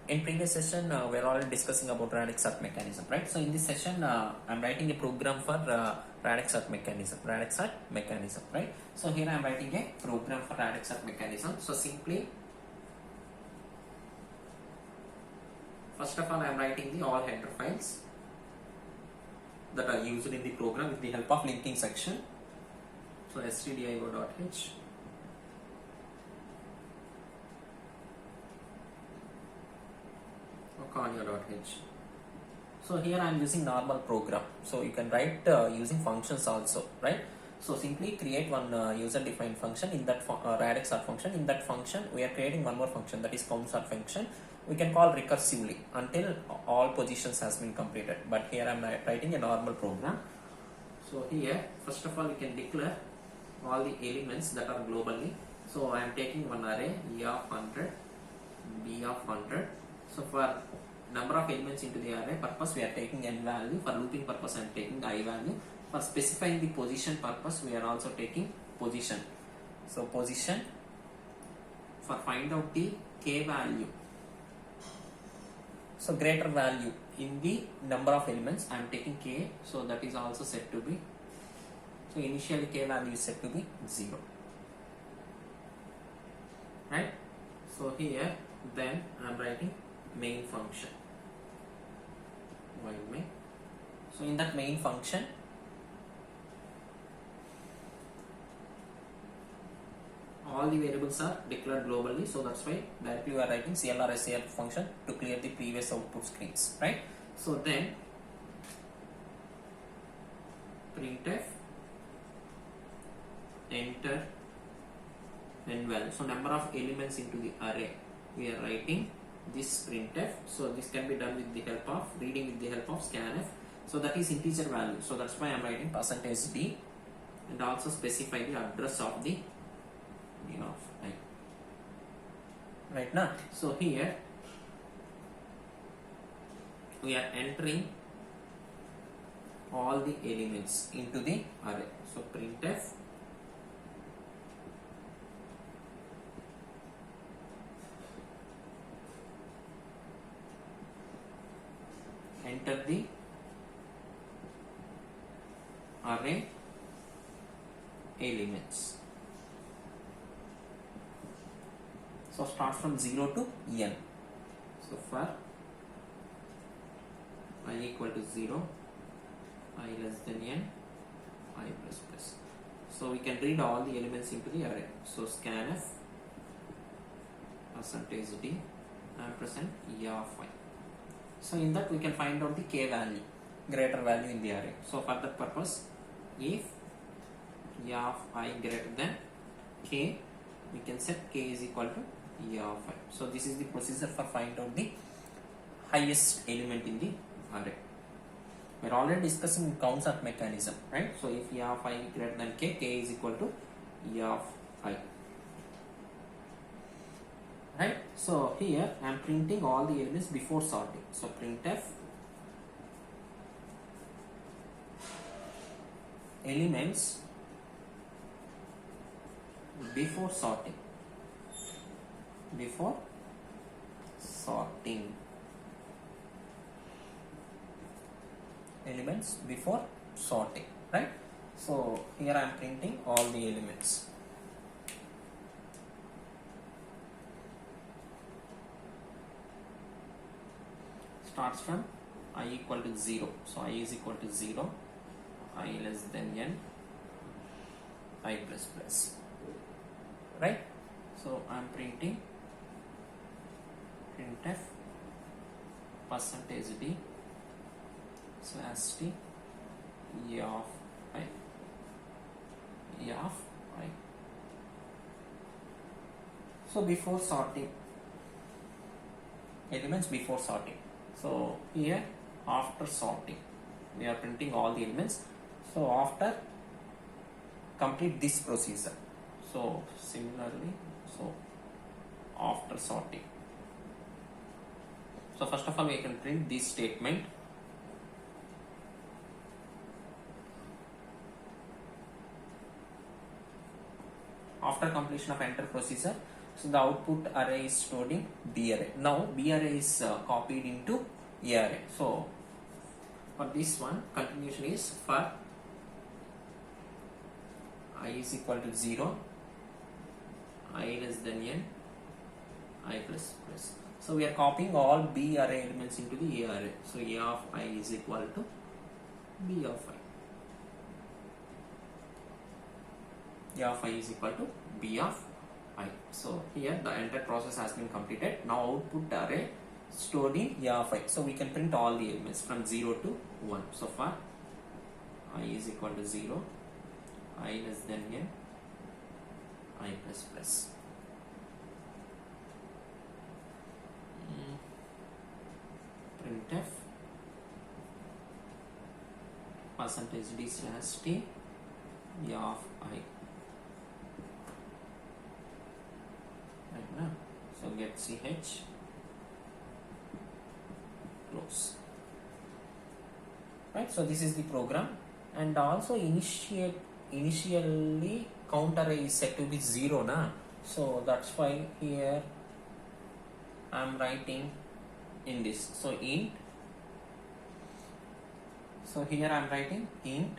In previous session, we're already discussing about radix sort mechanism, right? So in this session, I'm writing a program for radix sort mechanism, right? So here I'm writing a program for radix sort mechanism. So simply, first of all, I'm writing the all header files that are used in the program with the help of linking section. So stdio.h, conio.h. So here I am using normal program. So you can write using functions also, right? So simply create one user-defined function in that radix sort function. In that function, we are creating one more function, that is count sort function. We can call recursively until all positions has been completed. But here I am writing a normal program. So here, first of all, we can declare all the elements that are globally. So I am taking one array E of 100, B of 100. So for number of elements into the array purpose, we are taking n value. For looping purpose, I am taking I value. For specifying the position purpose, we are also taking position. So position. For find out the k value, so greater value in the number of elements, I am taking k. So that is also set to be. So initially k value is set to be 0, right? So here then I am writing main function, while main. So in that main function, all the variables are declared globally. So that's why directly we are writing clr function to clear the previous output screens, right? So then printf enter n value. So number of elements into the array, we are writing this printf. So this can be done with the help of reading with the help of scanf. So that is integer value. So that's why I'm writing %d and also specify the address of the right now. So here we are entering all the elements into the array. So printf enter the array elements. So start from 0 to n. So for I equal to 0, I less than n, I plus plus. So we can read all the elements into the array. So scanf %d ampersand e of I. So in that we can find out the k value, greater value in the array. So for that purpose, if e of I greater than k, we can set k is equal to e of I. So this is the procedure for find out the highest element in the array. We are already discussing count sort mechanism, right? So if e of I greater than k, k is equal to e of I. Right? So here I am printing all the elements before sorting. So printf elements before sorting. Before sorting. Elements before sorting, right? So here I am printing all the elements. Starts from I equal to 0. So I is equal to 0, I less than n, I plus plus, right? So I am printing printf %d /t e of I, e of I. So before sorting, elements before sorting. So here after sorting, we are printing all the elements. So after complete this procedure. So similarly, so after sorting. So first of all, we can print this statement. After completion of enter procedure, So the output array is stored in B array. Now B array is copied into A array. So for this one, continuation is for I is equal to 0, I less than n, I plus plus. So we are copying all B array elements into the A array. So A of I is equal to B of I. A of I is equal to B of I. So here the entire process has been completed. Now output array stored in A of I. So we can print all the elements from 0 to 1. So for I is equal to 0, I less than n, I plus plus. Printf percentage d slash t A of I. Right now, so get ch, close. Right, so this is the program, and also initially count array is set to be 0 na, so that's why here I am writing in this. So int, so here I am writing int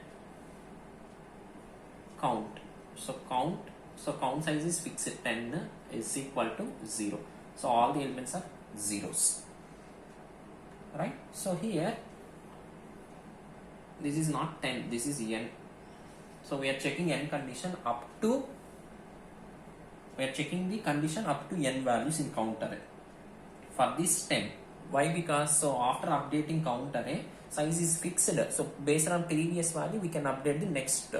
count. So count size is fixed, 10 is equal to 0. So all the elements are zeros, right? So here this is not 10, this is n. So we are checking n condition up to, we are checking the condition up to n values in count array. For this 10, why? Because so after updating count array, size is fixed. So based on previous value, we can update the next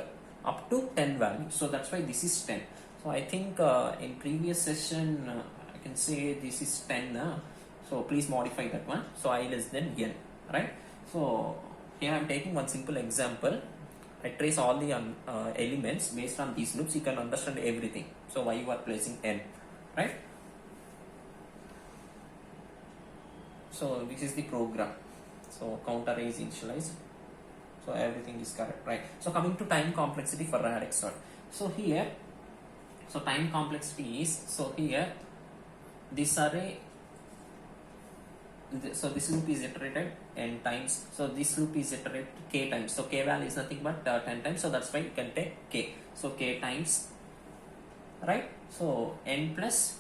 up to 10 value. So that's why this is 10. So I think in previous session I can say this is 10. So please modify that one. So I less than n, right? So here I am taking one simple example. I trace all the elements based on these loops. You can understand everything. So why you are placing n, right? So this is the program. So count array is initialized. So everything is correct, right? So coming to time complexity for radix sort. So here, so time complexity is, so here this array, so this loop is iterated n times. So this loop is iterated k times. So k value is nothing but 10 times. So that's why you can take k. So k times, right? So n plus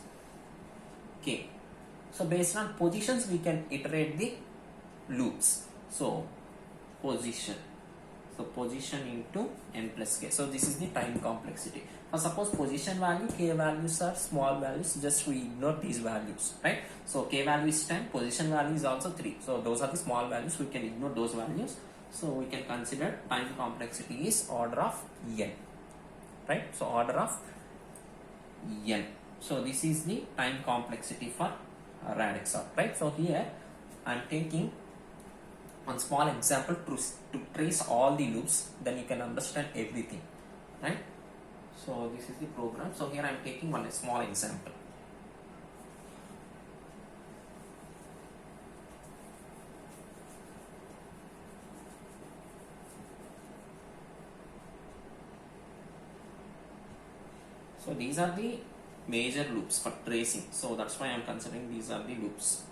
k. So based on positions, we can iterate the loops. So position. So position into n plus k. So this is the time complexity. Now suppose position value, k values are small values, just we ignore these values, right? So k value is 10, position value is also 3. So those are the small values, we can ignore those values. So we can consider time complexity is order of n, right? So order of n. So this is the time complexity for radix sort, right? So here I am taking one small example to trace all the loops, then you can understand everything, right? So this is the program. So here I am taking one small example. So these are the major loops for tracing. So that's why I am considering these are the loops.